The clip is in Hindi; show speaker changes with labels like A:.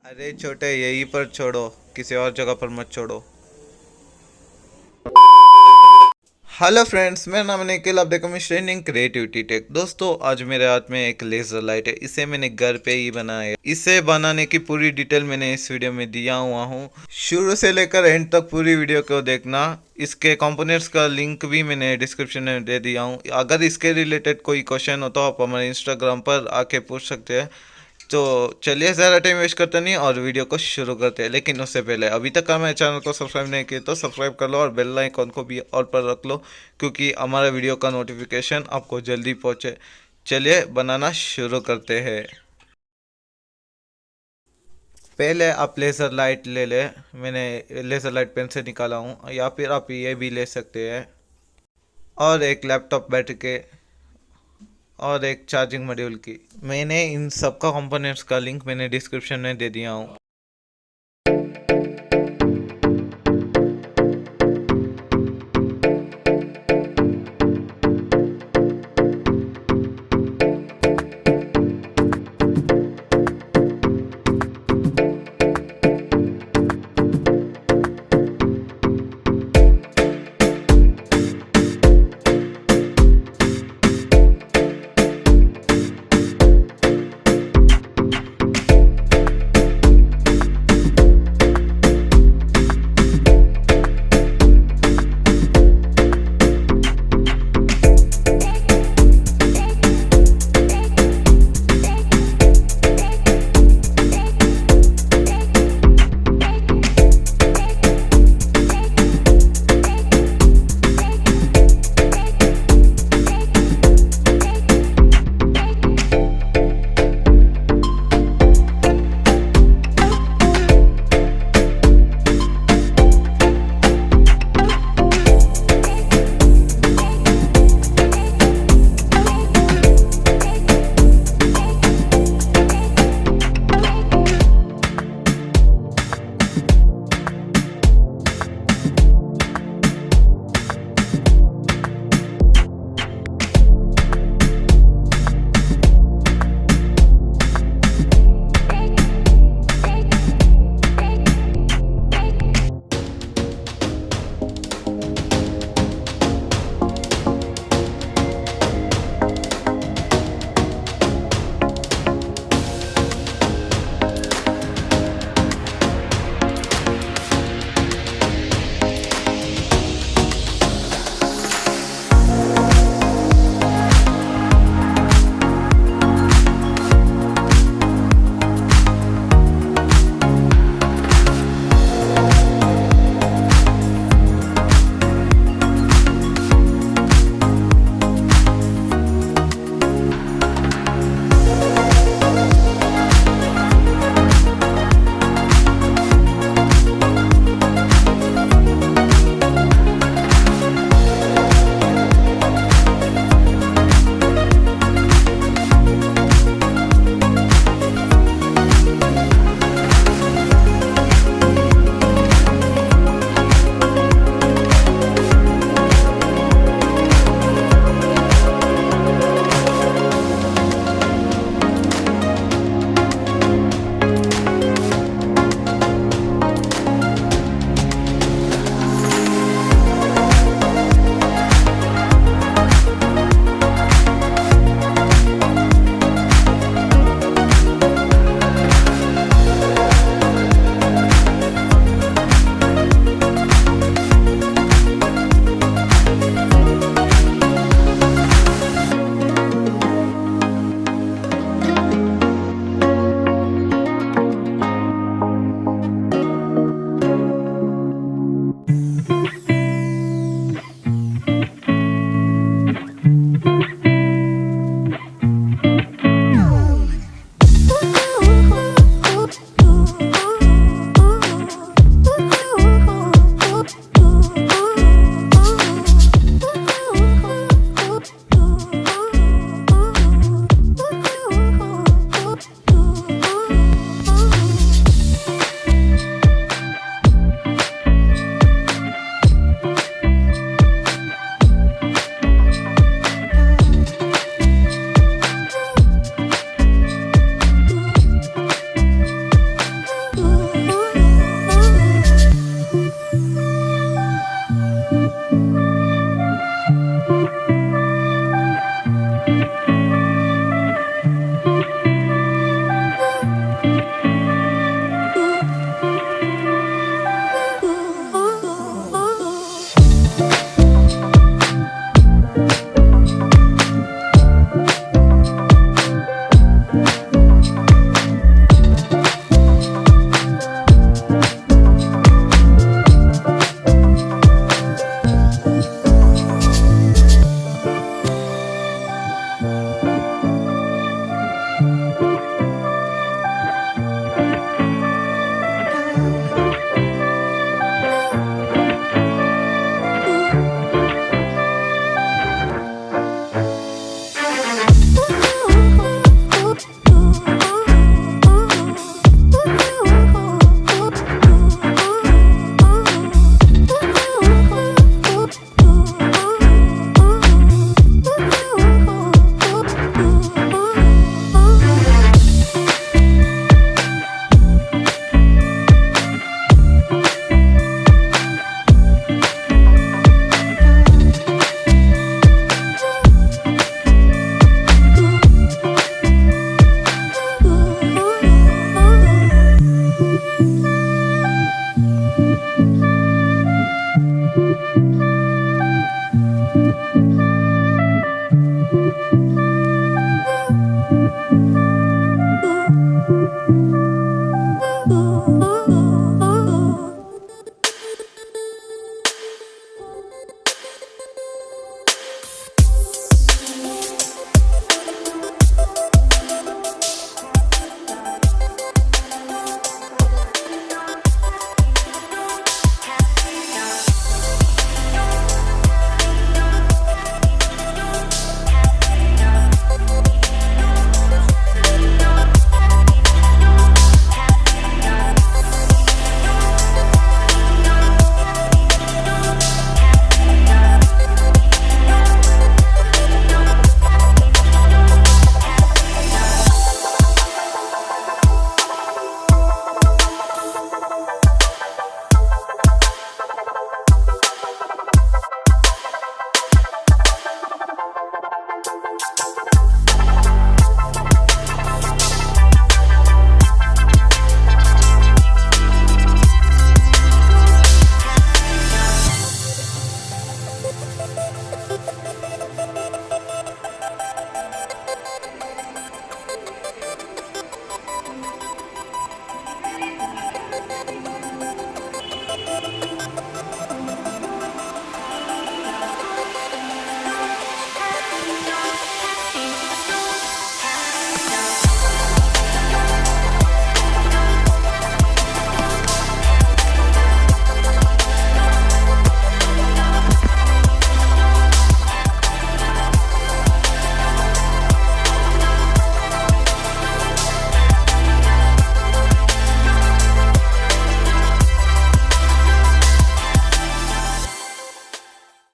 A: अरे छोटे, यहीं पर छोड़ो, किसी और जगह पर मत छोड़ो। हेलो फ्रेंड्स, मेरा नाम है निखिल, आप देखो मैं ट्रेनिंग क्रिएटिविटी टेक। दोस्तों, आज मेरे हाथ में एक लेजर लाइट है। इसे मैंने घर पे ही बनाया है। इसे बनाने की पूरी डिटेल मैंने इस वीडियो में दिया हुआ हूँ। शुरू से लेकर एंड तक पूरी वीडियो को देखना। इसके कंपोनेंट्स का लिंक भी मैंने डिस्क्रिप्शन में दे दिया हूँ। अगर इसके रिलेटेड कोई क्वेश्चन हो तो आप हमारे इंस्टाग्राम पर आके पूछ सकते हैं। तो चलिए, ज़्यादा टाइम वेस्ट करते नहीं और वीडियो को शुरू करते हैं। लेकिन उससे पहले अभी तक हमारे चैनल को सब्सक्राइब नहीं किए तो सब्सक्राइब कर लो और बेल आइकॉन को भी ऑल पर रख लो, क्योंकि हमारा वीडियो का नोटिफिकेशन आपको जल्दी पहुंचे। चलिए बनाना शुरू करते हैं। पहले आप लेज़र लाइट ले ले। मैंने लेज़र लाइट पेन से निकाला हूँ, या फिर आप ये भी ले सकते हैं। और एक लैपटॉप बैटरी के और एक चार्जिंग मॉड्यूल की। मैंने इन सब का कंपोनेंट्स का लिंक मैंने डिस्क्रिप्शन में दे दिया हूँ।